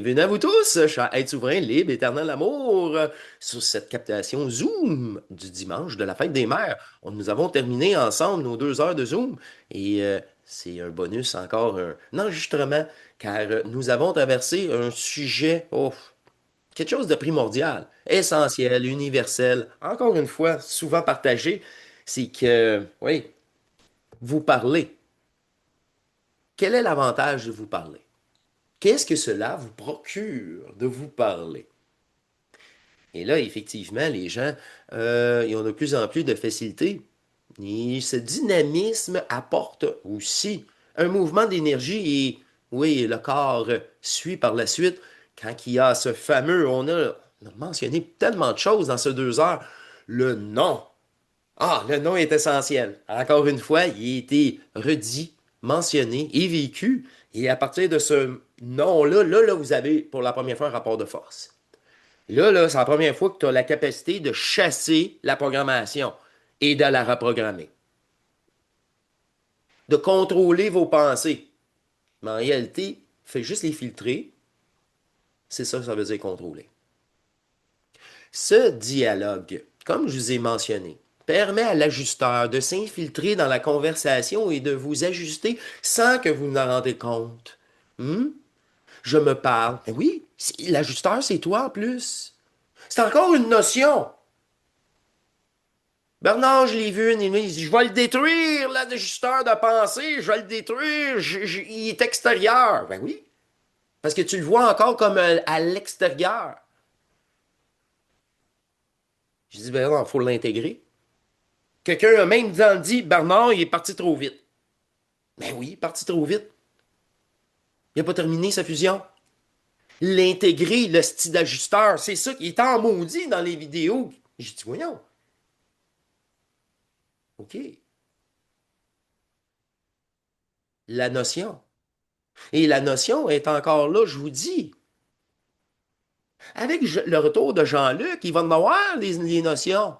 Bienvenue à vous tous, chers êtres souverains, libres, éternel amour, sur cette captation Zoom du dimanche de la fête des mères. Nous avons terminé ensemble nos 2 heures de Zoom et c'est un bonus, encore un enregistrement, car nous avons traversé un sujet, quelque chose de primordial, essentiel, universel, encore une fois, souvent partagé, c'est que, oui, vous parlez. Quel est l'avantage de vous parler? Qu'est-ce que cela vous procure de vous parler? Et là, effectivement, les gens, ils ont de plus en plus de facilité. Et ce dynamisme apporte aussi un mouvement d'énergie et, oui, le corps suit par la suite. Quand il y a ce fameux, on a mentionné tellement de choses dans ces 2 heures. Le nom. Ah, le nom est essentiel. Encore une fois, il a été redit, mentionné et vécu. Et à partir de ce nom-là, là, vous avez pour la première fois un rapport de force. Là, c'est la première fois que tu as la capacité de chasser la programmation et de la reprogrammer, de contrôler vos pensées. Mais en réalité, fais juste les filtrer. C'est ça que ça veut dire contrôler. Ce dialogue, comme je vous ai mentionné, permet à l'ajusteur de s'infiltrer dans la conversation et de vous ajuster sans que vous n'en rendez compte. Hmm? Je me parle. Eh oui, l'ajusteur, c'est toi en plus. C'est encore une notion. Bernard, je l'ai vu, il dit, je vais le détruire, l'ajusteur de pensée, je vais le détruire, il est extérieur. Ben oui, parce que tu le vois encore comme à l'extérieur. Je dis, ben non, il faut l'intégrer. Quelqu'un a même dit, Bernard, il est parti trop vite. Ben oui, il est parti trop vite. Il n'a pas terminé sa fusion. L'intégrer, le style d'ajusteur, c'est ça qui est en maudit dans les vidéos. J'ai dit, voyons, OK, la notion. Et la notion est encore là, je vous dis. Avec le retour de Jean-Luc, il va en avoir les notions.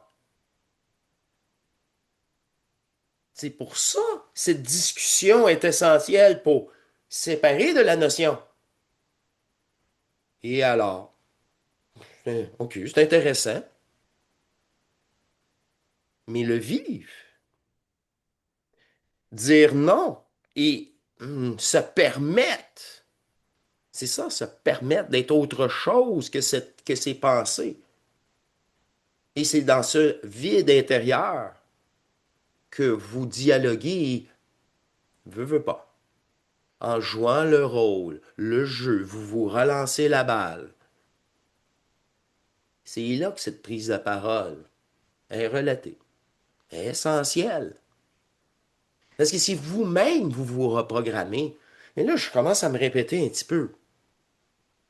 C'est pour ça que cette discussion est essentielle pour séparer de la notion. Et alors, OK, c'est intéressant, mais le vivre, dire non et se permettre, c'est ça, se permettre d'être autre chose que ses pensées. Et c'est dans ce vide intérieur que vous dialoguez et veut pas. En jouant le rôle, le jeu, vous vous relancez la balle. C'est là que cette prise de parole est relatée, est essentielle. Parce que si vous-même, vous vous reprogrammez, et là, je commence à me répéter un petit peu,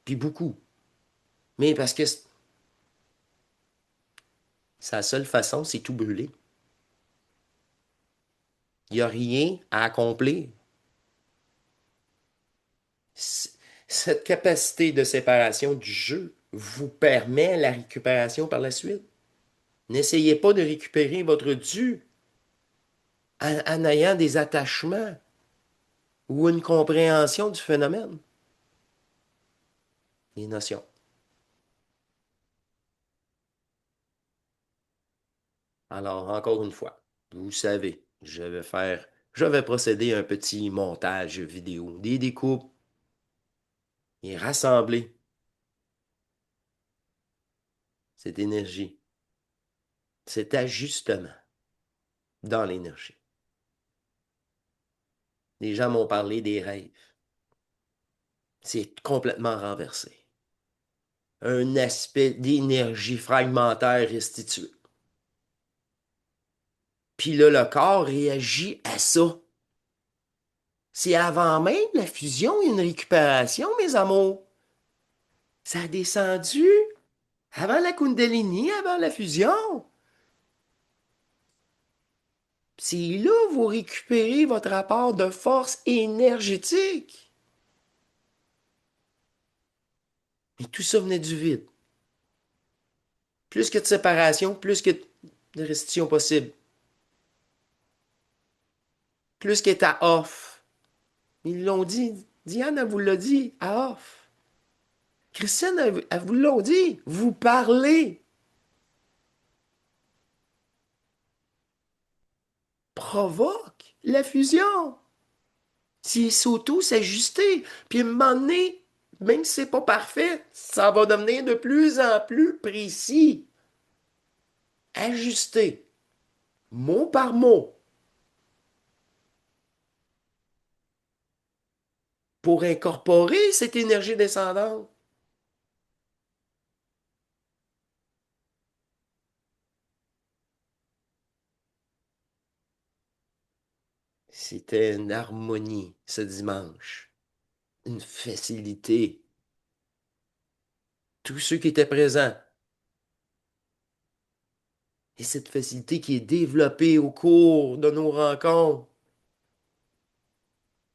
puis beaucoup. Mais parce que c'est la seule façon, c'est tout brûler. Il n'y a rien à accomplir. Cette capacité de séparation du jeu vous permet la récupération par la suite. N'essayez pas de récupérer votre dû en ayant des attachements ou une compréhension du phénomène. Les notions. Alors, encore une fois, vous savez, je vais procéder à un petit montage vidéo, des découpes et rassembler cette énergie, cet ajustement dans l'énergie. Les gens m'ont parlé des rêves. C'est complètement renversé. Un aspect d'énergie fragmentaire restitué. Puis là, le corps réagit à ça. C'est avant même la fusion, une récupération, mes amours. Ça a descendu avant la Kundalini, avant la fusion. C'est là que vous récupérez votre rapport de force énergétique. Et tout ça venait du vide. Plus que de séparation, plus que de restitution possible. Plus qu'être à off. Ils l'ont dit. Diane, elle vous l'a dit, à off. Christiane, elle vous l'a dit, vous parlez provoque la fusion. C'est s'auto-s'ajuster. Puis à un moment donné, même si c'est pas parfait, ça va devenir de plus en plus précis. Ajuster, mot par mot, pour incorporer cette énergie descendante. C'était une harmonie ce dimanche, une facilité. Tous ceux qui étaient présents, et cette facilité qui est développée au cours de nos rencontres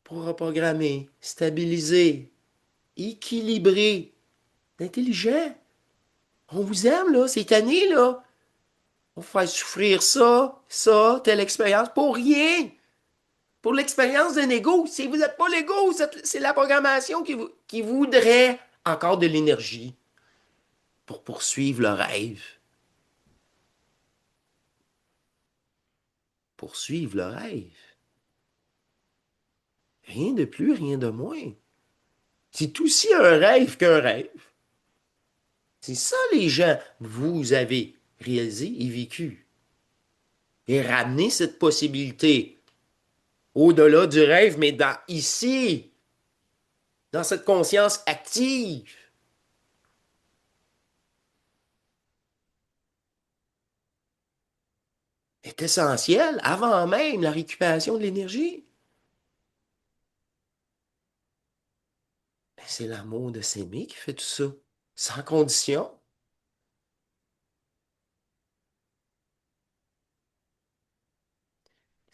pour reprogrammer, stabiliser, équilibrer, intelligent. On vous aime, là, c'est tanné, là. On va faire souffrir ça, telle expérience, pour rien. Pour l'expérience d'un ego. Si vous n'êtes pas l'ego, c'est la programmation qui voudrait encore de l'énergie pour poursuivre le rêve. Poursuivre le rêve. Rien de plus, rien de moins. C'est aussi un rêve qu'un rêve. C'est ça, les gens, vous avez réalisé et vécu. Et ramener cette possibilité au-delà du rêve, mais dans ici, dans cette conscience active, est essentielle avant même la récupération de l'énergie. Ben, c'est l'amour de s'aimer qui fait tout ça, sans condition.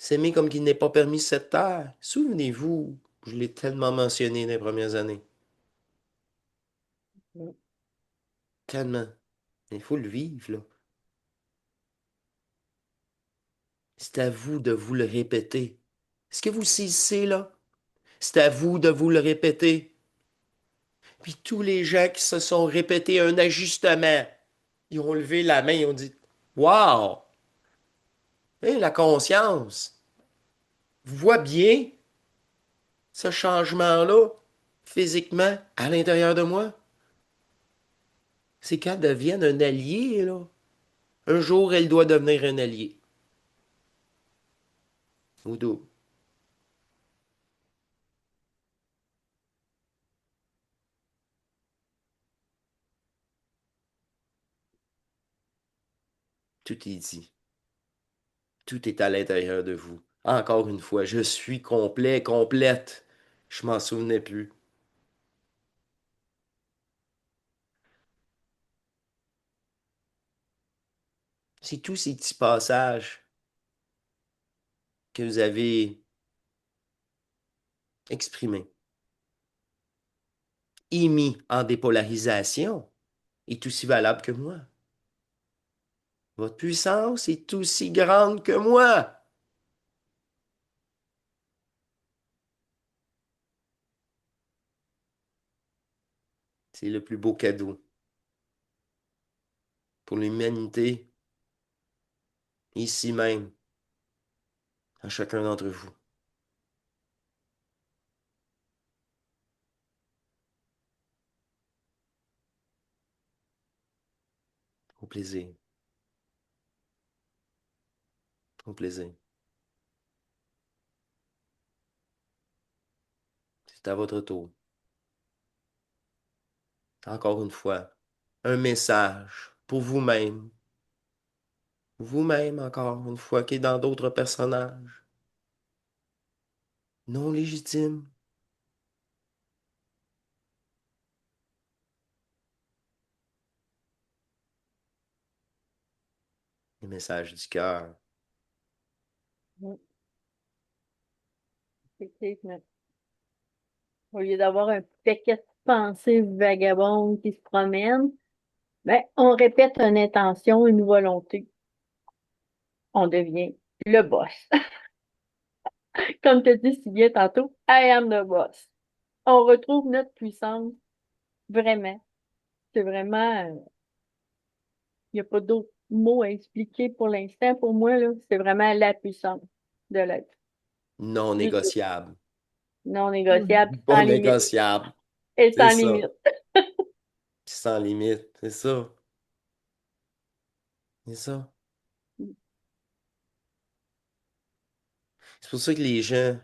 S'aimer comme qu'il n'est pas permis sur cette terre. Souvenez-vous, je l'ai tellement mentionné dans les premières années. Tellement. Il faut le vivre, là. C'est à vous de vous le répéter. Est-ce que vous saisissez, là? C'est à vous de vous le répéter. Puis tous les gens qui se sont répétés un ajustement, ils ont levé la main, ils ont dit Wow! Hein, la conscience voit bien ce changement-là, physiquement, à l'intérieur de moi. C'est qu'elle devienne un allié, là. Un jour, elle doit devenir un allié. Ou tout est dit. Tout est à l'intérieur de vous. Encore une fois, je suis complet, complète. Je m'en souvenais plus. C'est tous ces petits passages que vous avez exprimés, émis en dépolarisation, est aussi valable que moi. Votre puissance est aussi grande que moi. C'est le plus beau cadeau pour l'humanité, ici même, à chacun d'entre vous. Au plaisir, au plaisir. C'est à votre tour. Encore une fois, un message pour vous-même. Vous-même, encore une fois, qui est dans d'autres personnages. Non légitimes. Les messages du cœur. Oui, effectivement. Au lieu d'avoir un paquet de pensées vagabondes qui se promènent, ben, on répète une intention, une volonté. On devient le boss. Comme tu dis si bien tantôt, I am the boss. On retrouve notre puissance, vraiment. C'est vraiment, il n'y a pas d'autres mots à expliquer pour l'instant. Pour moi, là, c'est vraiment la puissance de l'être. Non Juste ça. négociable. Non négociable, Pas sans limite. négociable. Et C'est sans ça. limite. Sans limite. C'est ça. C'est ça. C'est pour ça que les gens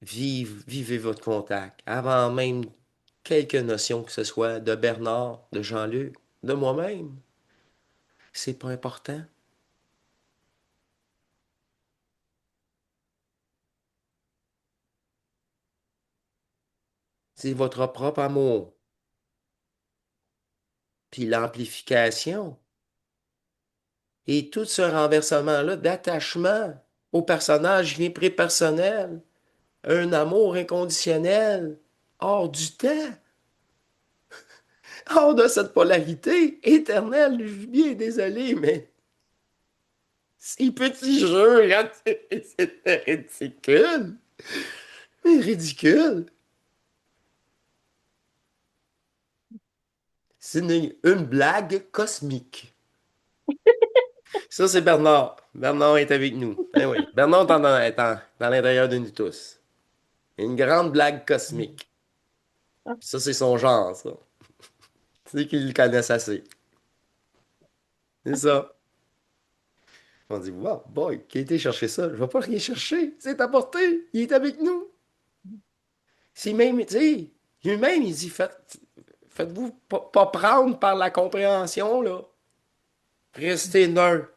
vivez votre contact avant même quelques notions que ce soit de Bernard, de Jean-Luc, de moi-même. C'est pas important. C'est votre propre amour. Puis l'amplification. Et tout ce renversement-là d'attachement au personnage vient prépersonnel. Un amour inconditionnel, hors du temps, hors de cette polarité éternelle. Je suis bien désolé, mais ces petits jeux, hein, c'est ridicule. Mais ridicule. C'est une blague cosmique. Ça, c'est Bernard. Bernard est avec nous. Eh oui, Bernard est dans l'intérieur de nous tous. Une grande blague cosmique. Ça, c'est son genre, ça. C'est qu'ils le connaissent assez. C'est ça. On dit, wow, boy, qui a été chercher ça? Je vais pas rien chercher. C'est apporté. Il est avec nous. C'est même, tu sais, lui-même, il dit, faites-vous pas prendre par la compréhension, là. Restez neutre.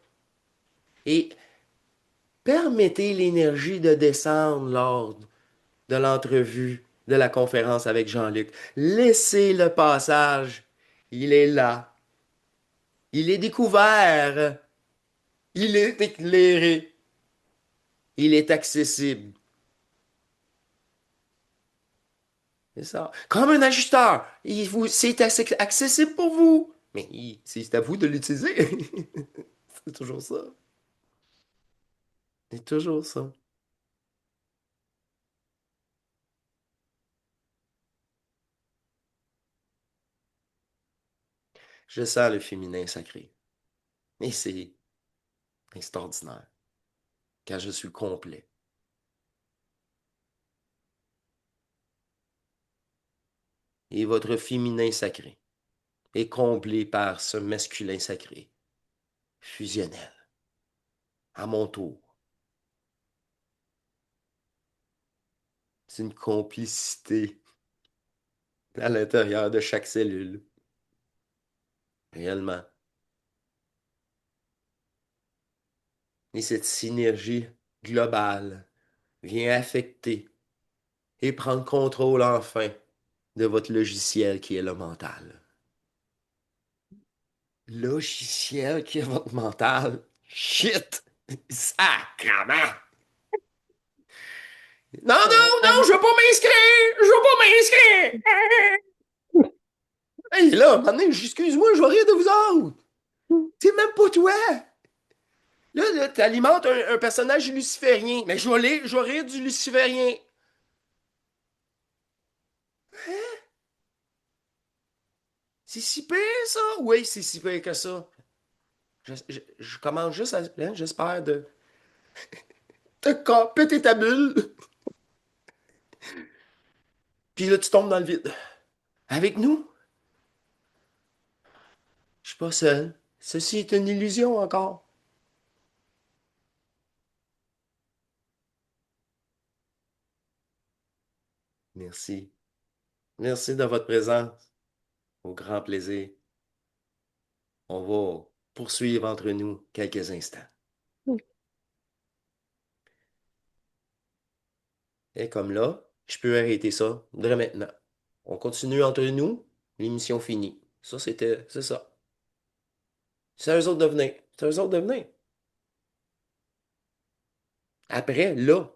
Et permettez l'énergie de descendre lors de l'entrevue, de la conférence avec Jean-Luc. Laissez le passage. Il est là. Il est découvert. Il est éclairé. Il est accessible. C'est ça. Comme un ajusteur. C'est accessible pour vous. Mais c'est à vous de l'utiliser. C'est toujours ça. C'est toujours ça. Je sens le féminin sacré. Et c'est extraordinaire. Car je suis complet. Et votre féminin sacré est comblé par ce masculin sacré, fusionnel, à mon tour. C'est une complicité à l'intérieur de chaque cellule, réellement. Et cette synergie globale vient affecter et prendre contrôle enfin de votre logiciel qui est le mental. Logiciel qui est votre mental? Shit! Sacrement! Non, C'est non, non, vraiment. je veux pas m'inscrire! Je veux pas m'inscrire! Hey, là, maintenant, excuse-moi, je vais rire de vous autres! C'est même pas toi! Là, tu alimentes un personnage luciférien. Mais je vais rire du luciférien. C'est si pire, ça? Oui, c'est si pire que ça. Je commence juste à, hein, j'espère, de péter ta bulle. Puis là, tu tombes dans le vide. Avec nous, je suis pas seul. Ceci est une illusion encore. Merci. Merci de votre présence. Au grand plaisir. On va poursuivre entre nous quelques instants. Et comme là, je peux arrêter ça dès maintenant. On continue entre nous, l'émission finie. C'est ça. C'est à eux autres de venir. C'est à eux autres de venir. Après, là,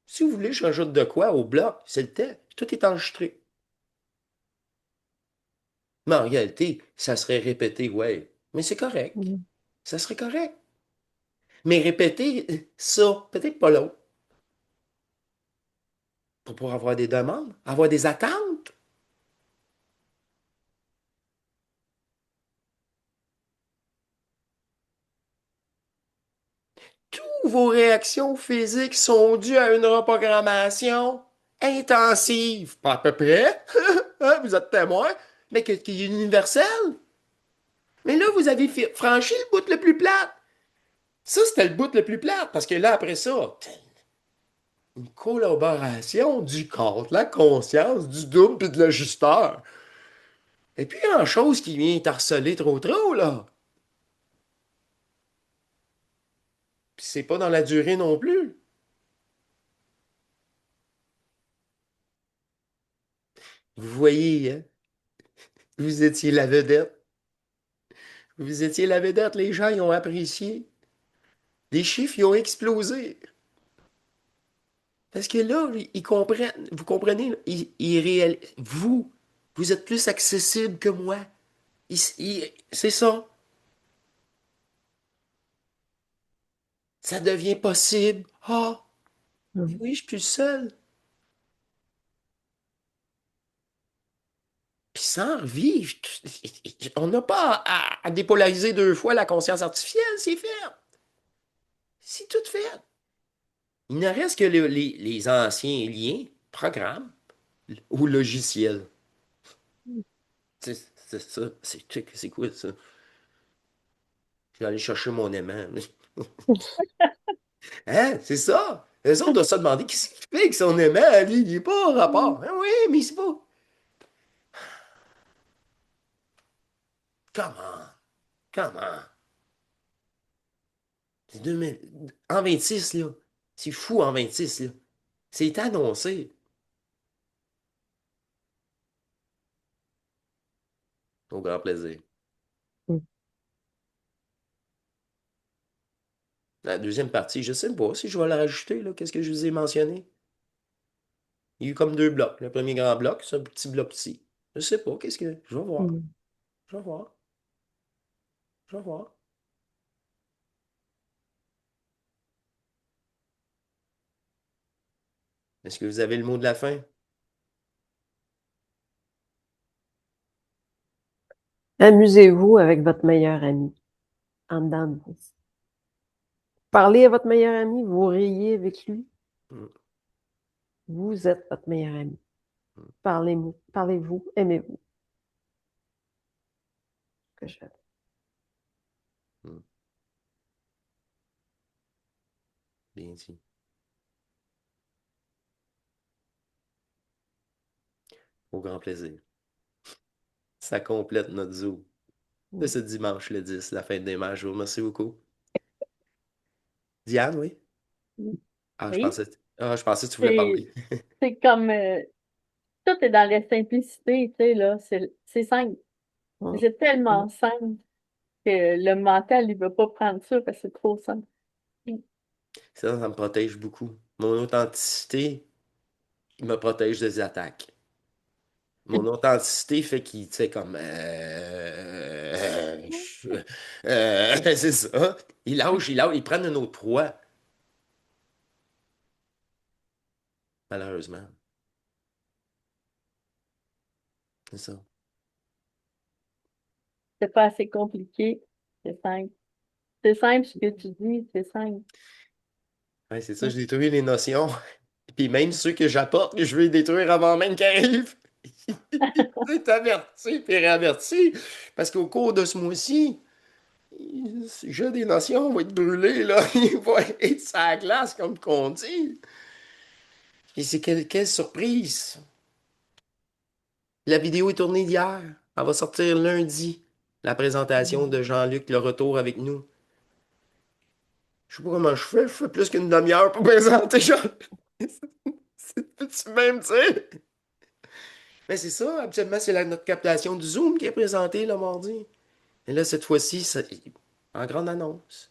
si vous voulez, je rajoute de quoi au bloc, c'est le temps. Tout est enregistré. Mais en réalité, ça serait répété, ouais. Mais c'est correct. Mhm. Ça serait correct. Mais répéter ça, peut-être pas l'autre. Pour pouvoir avoir des demandes, avoir des attentes. vos réactions physiques sont dues à une reprogrammation intensive. Pas à peu près. Hein, vous êtes témoin, mais qui est universelle. Mais là, vous avez franchi le bout le plus plat. Ça, c'était le bout le plus plat, parce que là, après ça, une collaboration du corps, de la conscience, du double puis de l'ajusteur. Et puis, grand-chose qui vient t'harceler trop trop, là. Puis c'est pas dans la durée non plus. Vous voyez, hein? Vous étiez la vedette. Vous étiez la vedette, les gens, ils ont apprécié. Les chiffres, ils ont explosé. Parce que là, ils comprennent, vous comprenez, là, vous êtes plus accessible que moi. C'est ça. Ça devient possible. Ah, mais Mhm. oui, je suis plus le seul. Puis sans revivre, on n'a pas à dépolariser deux fois la conscience artificielle, c'est fait. C'est tout fait. Il ne reste que les anciens liens, programmes ou logiciels. C'est ça. C'est quoi ça? Je vais aller chercher mon aimant. Hein? C'est ça. Les autres doivent se demander qu'est-ce qu'il fait avec son aimant, lui? Il n'est pas en rapport. Hein, oui, mais c'est pas. Comment? Comment? C'est 2000 En 26 là. C'est fou en 26 là. C'est annoncé. Au grand plaisir. La deuxième partie, je sais pas si je vais la rajouter, là. Qu'est-ce que je vous ai mentionné? Il y a eu comme deux blocs. Le premier grand bloc, c'est un petit bloc ici. Je sais pas, qu'est-ce que. Je vais voir. Mhm. Je vais voir. Je vais voir. Est-ce que vous avez le mot de la fin? Amusez-vous avec votre meilleur ami, en dedans de vous. Parlez à votre meilleur ami, vous riez avec lui. Hum, Vous êtes votre meilleur ami. hum, Parlez-vous, aimez-vous. Que je fais. hum. Bien dit. Au grand plaisir. Ça complète notre zoo de ce dimanche le 10, la fête des mères. Je vous remercie beaucoup. Diane, oui? Ah, Oui, je pensais que tu voulais c'est parler. c'est comme tout est dans la simplicité, tu sais, là. C'est simple. Mhm. C'est tellement simple que le mental, il veut pas prendre ça parce que c'est trop simple. Ça me protège beaucoup. Mon authenticité, il me protège des attaques. Mon authenticité fait qu'il, tu sais, comme... c'est ça. Ils prennent une autre proie, malheureusement. C'est ça. C'est pas assez compliqué. C'est simple. C'est simple ce que tu dis, c'est simple. Ouais, c'est ça, je détruis les notions. Puis même ceux que j'apporte, je veux les détruire avant même qu'ils arrivent. C'est averti, puis réaverti. Parce qu'au cours de ce mois-ci, j'ai des notions vont être brûlées, là. Ils vont être sur la glace, comme qu'on dit. Et c'est quelle surprise! La vidéo est tournée hier. Elle va sortir lundi. La présentation de Jean-Luc, le retour avec nous. Je sais pas comment je fais plus qu'une demi-heure pour présenter Jean-Luc. C'est même, tu sais. Mais c'est ça, habituellement, c'est notre captation du Zoom qui est présentée le mardi. Et là, cette fois-ci, en grande annonce.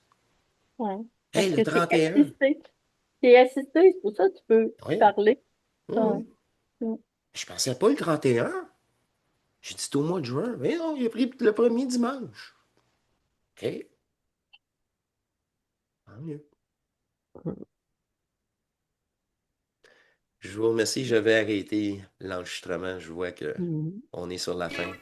Ouais. Hey, Parce le que c'est 31. assisté. C'est assisté, c'est pour ça que tu peux Oui, parler. oui, Ouais. oui. Ouais. Je pensais pas le 31. J'ai dit c'est au mois de juin. Mais non, il a pris le premier dimanche. OK, tant mieux. Je vous remercie, je vais arrêter l'enregistrement. Je vois que Mhm. on est sur la fin.